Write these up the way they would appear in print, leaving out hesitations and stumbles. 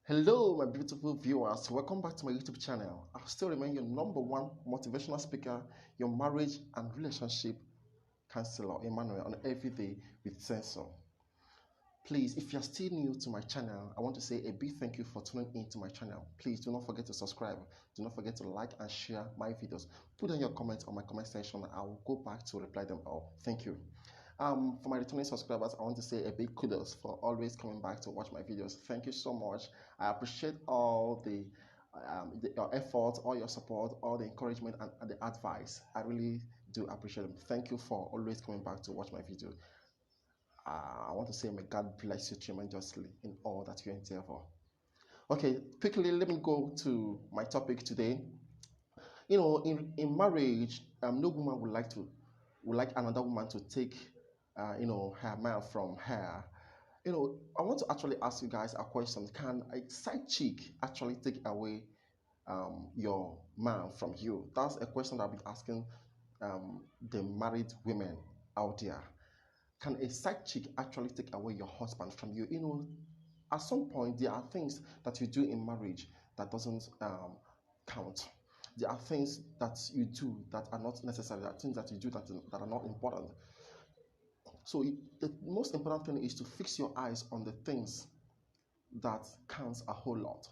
Hello, my beautiful viewers. Welcome back to my YouTube channel. I still remain your number one motivational speaker, your marriage and relationship counselor, Emmanuel, on Everyday with Sensor. Please, if you're still new to my channel, I want to say a big thank you for tuning in to my channel. Please do not forget to subscribe. Do not forget to like and share my videos. Put in your comments on my comment section. I will go back to reply them all. Thank you. For my returning subscribers, I want to say a big kudos for always coming back to watch my videos. Thank you so much. I appreciate all your effort, all your support, all the encouragement and the advice. I really do appreciate them. Thank you for always coming back to watch my video. I want to say may God bless you tremendously in all that you endeavor. Okay, quickly let me go to my topic today. In marriage, no woman would like another woman to take her man from her. I want to actually ask you guys a question. Can a side chick actually take away your man from you? That's a question that I'll be asking the married women out there. Can a side chick actually take away your husband from you? At some point, there are things that you do in marriage that doesn't count. There are things that you do that are not necessary. There are things that you do that are not important. So the most important thing is to fix your eyes on the things that counts a whole lot.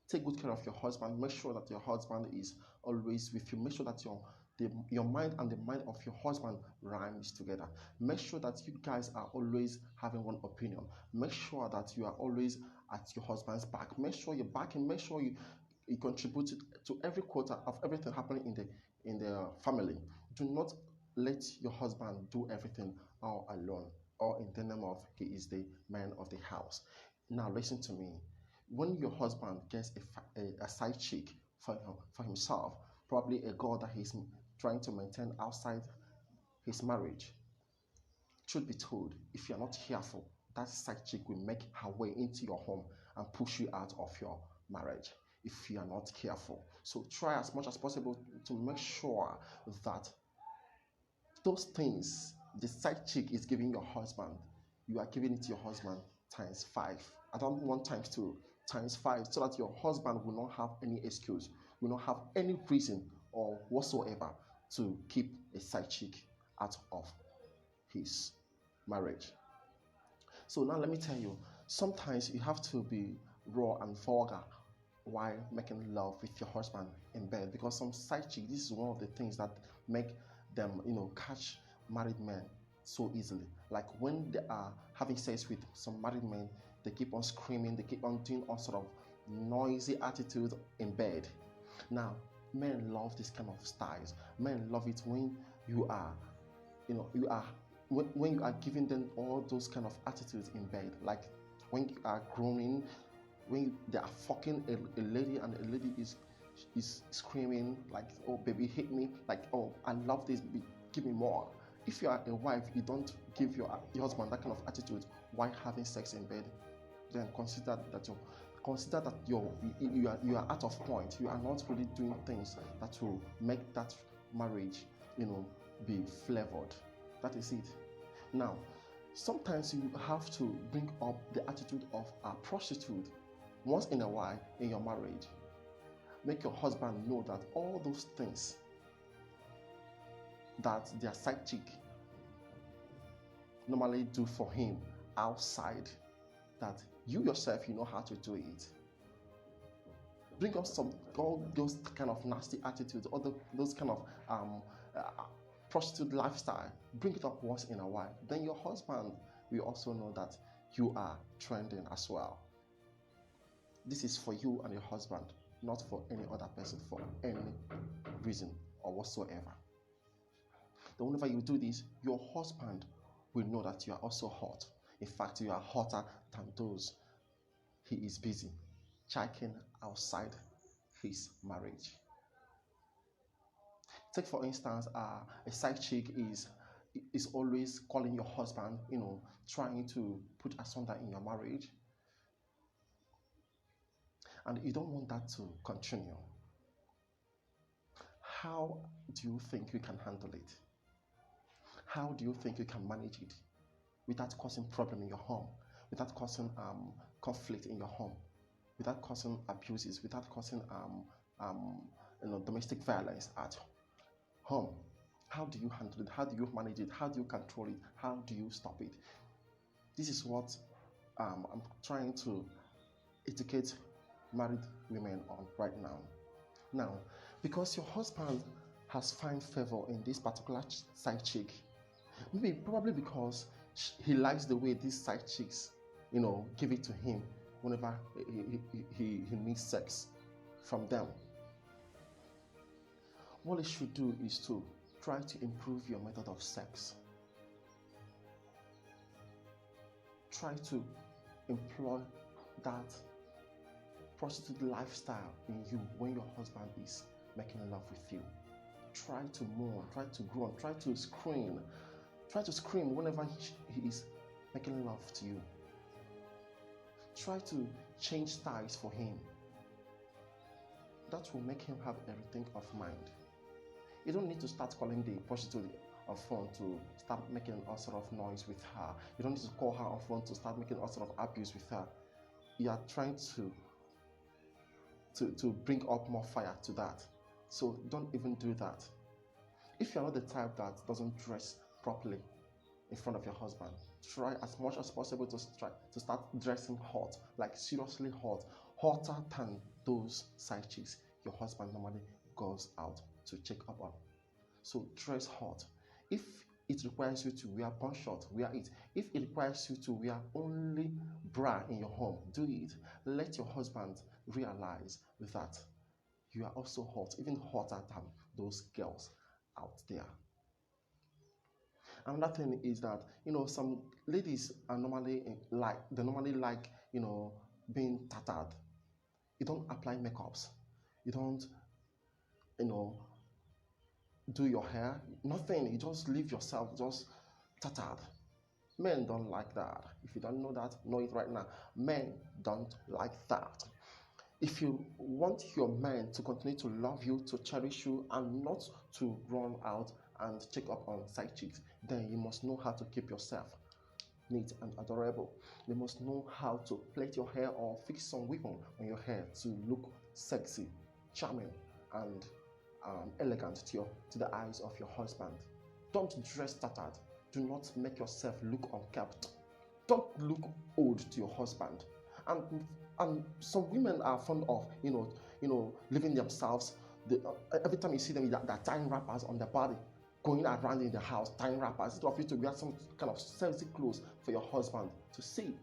Take good care of your husband. Make sure that your husband is always with you. Make sure that your mind and the mind of your husband rhymes together. Make sure that you guys are always having one opinion. Make sure that you are always at your husband's back. Make sure you're backing. Make sure you contribute to every quarter of everything happening in the family. Do not let your husband do everything all alone or in the name of he is the man of the house. Now listen to me. When your husband gets a side chick for himself, probably a girl that he's trying to maintain outside his marriage, truth be told, if you're not careful, that side chick will make her way into your home and push you out of your marriage if you are not careful. So try as much as possible to make sure that those things the side chick is giving your husband, you are giving it to your husband times 5. I don't want times 2, times 5, so that your husband will not have any excuse, will not have any reason or whatsoever to keep a side chick out of his marriage. So now let me tell you, sometimes you have to be raw and vulgar while making love with your husband in bed, because some side chick, this is one of the things that make them catch married men so easily. Like when they are having sex with some married men, they keep on screaming, they keep on doing all sort of noisy attitude in bed. Now men love this kind of styles. Men love it when you are when you are giving them all those kind of attitudes in bed, like when you are groaning, when they are fucking a lady and a lady is screaming like, oh baby, hit me, like, oh I love this baby, give me more. If you are a wife, you don't give your husband that kind of attitude while having sex in bed, then consider that you are out of point. You are not really doing things that will make that marriage be flavored. That is it. Now sometimes you have to bring up the attitude of a prostitute once in a while in your marriage. Make your husband know that all those things that their side chick normally do for him outside, that you yourself, you know how to do it. Bring up all those kind of nasty attitudes, all those kind of prostitute lifestyle. Bring it up once in a while. Then your husband will also know that you are trending as well. This is for you and your husband, not for any other person for any reason or whatsoever. Then whenever you do this, your husband will know that you are also hot. In fact, you are hotter than those he is busy checking outside his marriage. Take for instance, a side chick is always calling your husband, trying to put asunder in your marriage, and you don't want that to continue. How do you think you can handle it? How do you think you can manage it without causing problem in your home, without causing conflict in your home? without causing abuses, without causing domestic violence at home? How do you handle it? How do you manage it? How do you control it? How do you stop it? This is what I'm trying to educate married women on right now. Now, because your husband has found favor in this particular side chick, maybe probably because he likes the way these side chicks, give it to him whenever he needs sex from them. What he should do is to try to improve your method of sex. Try to employ that prostitute lifestyle in you when your husband is making love with you. Try to moan, try to groan, try to scream. Try to scream whenever he is making love to you. Try to change styles for him. That will make him have a rethink of mind. You don't need to start calling the prostitute on phone to start making all sort of noise with her. You don't need to call her on phone to start making all sort of abuse with her. You are trying to bring up more fire to that. So don't even do that. If you're not the type that doesn't dress properly in front of your husband, try as much as possible to start dressing hot, like seriously hot, hotter than those side chicks your husband normally goes out to check up on. So dress hot. If it requires you to wear bun short, wear it. If it requires you to wear only bra in your home, do it. Let your husband realize that you are also hot, even hotter than those girls out there. Another thing is that some ladies are normally like being tattered. You don't apply makeups. You don't do your hair. Nothing. You just leave yourself just tattered. Men don't like that. If you don't know that, know it right now. Men don't like that. If you want your man to continue to love you, to cherish you, and not to run out and check up on side chicks, then you must know how to keep yourself neat and adorable. You must know how to plait your hair or fix some weapon on your hair to look sexy, charming, and elegant to the eyes of your husband. Don't dress tattered. Do not make yourself look unkempt. Don't look old to your husband. And some women are fond of leaving themselves. Every time you see them, they're tying wrappers on their body, going around in the house tying wrappers. Instead of you to wear some kind of sexy clothes for your husband to see.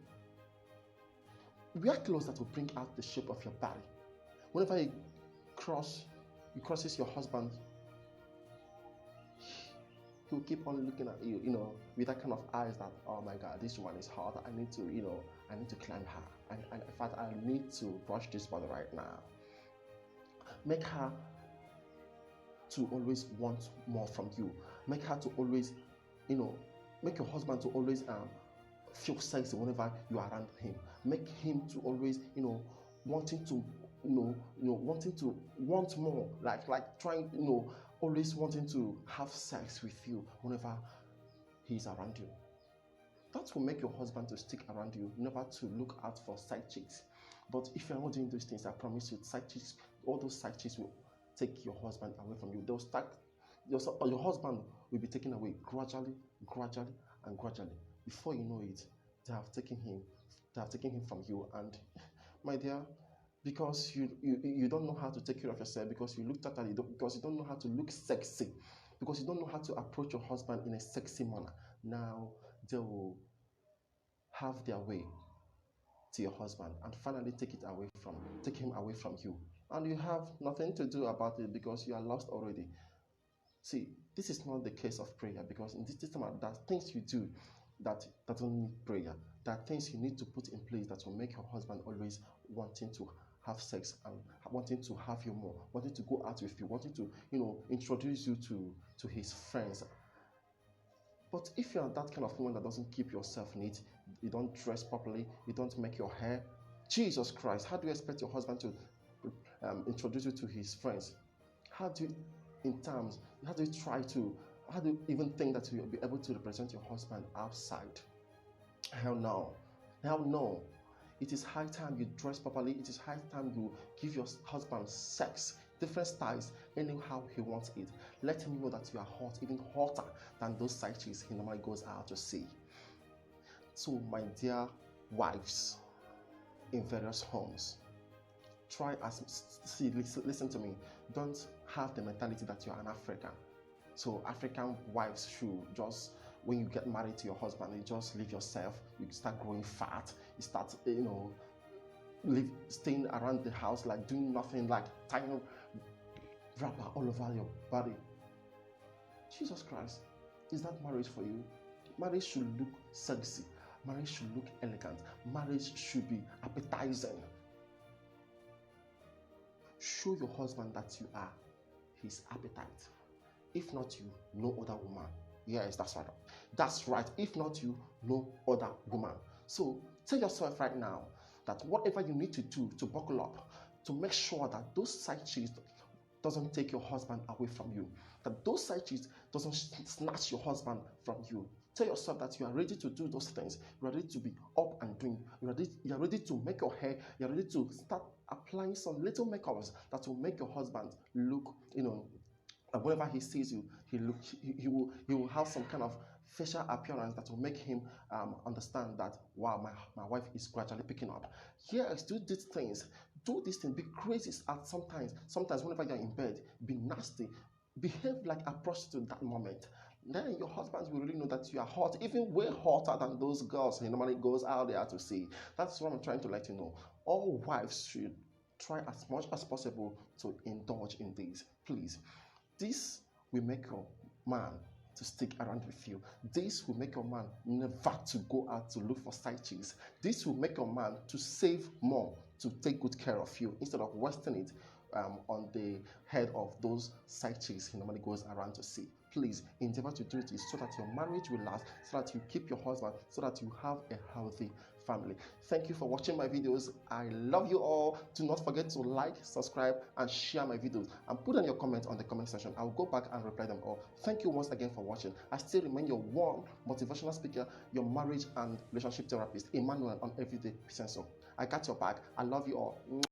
Wear clothes that will bring out the shape of your body. Whenever you crosses your husband, he will keep on looking at you, with that kind of eyes that, oh my God, this one is hot. I need to climb her. And in fact, I need to brush this body right now. Make her to always want more from you. Make her to always, make your husband to always feel sexy whenever you are around him. Make him to always, wanting to want more, like trying, always wanting to have sex with you whenever he's around you. That will make your husband to stick around you, never to look out for side chicks. But if you're not doing those things, I promise you, all those side chicks will take your husband away from you. They'll start, your husband will be taken away gradually, and gradually. Before you know it, they have taken him from you. And my dear, because you don't know how to take care of yourself, because you look at it, because you don't know how to look sexy, because you don't know how to approach your husband in a sexy manner, now they will have their way to your husband and finally take him away from you. And you have nothing to do about it because you are lost already. See, this is not the case of prayer, because in this system, there are things you do that don't need prayer. There are things you need to put in place that will make your husband always wanting to have sex and wanting to have you more, wanting to go out with you, wanting to, introduce you to his friends. But if you're that kind of woman that doesn't keep yourself neat, you don't dress properly, you don't make your hair, Jesus Christ, how do you expect your husband to introduce you to his friends? How do you even think that you'll be able to represent your husband outside? Hell no. It is high time you dress properly. It is high time you give your husband sex, different styles, anyhow he wants it. Let him know that you are hot, even hotter than those side chicks he normally goes out to see. So, my dear wives in various homes, try as listen to me. Don't have the mentality that you are an African. So African wives should just, when you get married to your husband, you just leave yourself. You start growing fat. You start, staying around the house like doing nothing, like tying wrapper all over your body. Jesus Christ, is that marriage for you? Marriage should look sexy. Marriage should look elegant. Marriage should be appetizing. Show your husband that you are his appetite. If not you, no other woman. Yes, that's right. That's right. If not you, no other woman. So tell yourself right now that whatever you need to do to buckle up, to make sure that those side chicks doesn't take your husband away from you, that those side chicks doesn't snatch your husband from you. Tell yourself that you are ready to do those things. You are ready to be up and doing. You are ready to make your hair. You are ready to start applying some little makeups that will make your husband look, and whenever he sees you, he will have some kind of facial appearance that will make him understand that, wow, my wife is gradually picking up. Yes, do these things. Do these things. Be crazy at sometimes. Sometimes whenever you're in bed, be nasty. Behave like a prostitute that moment. Then your husbands will really know that you are hot, even way hotter than those girls he normally goes out there to see. That's what I'm trying to let you know. All wives should try as much as possible to indulge in this. Please. This will make your man to stick around with you. This will make your man never to go out to look for side chicks. This will make your man to save more, to take good care of you, instead of wasting it on the head of those side chicks he normally goes around to see. Please endeavor to do this so that your marriage will last, so that you keep your husband, so that you have a healthy family. Thank you for watching my videos. I love you all. Do not forget to like, subscribe, and share my videos, and put in your comments on the comment section. I'll go back and reply them all. Thank you once again for watching. I still remain your warm motivational speaker, your marriage and relationship therapist, Emmanuel, on Everyday Sensor. I got your back. I love you all.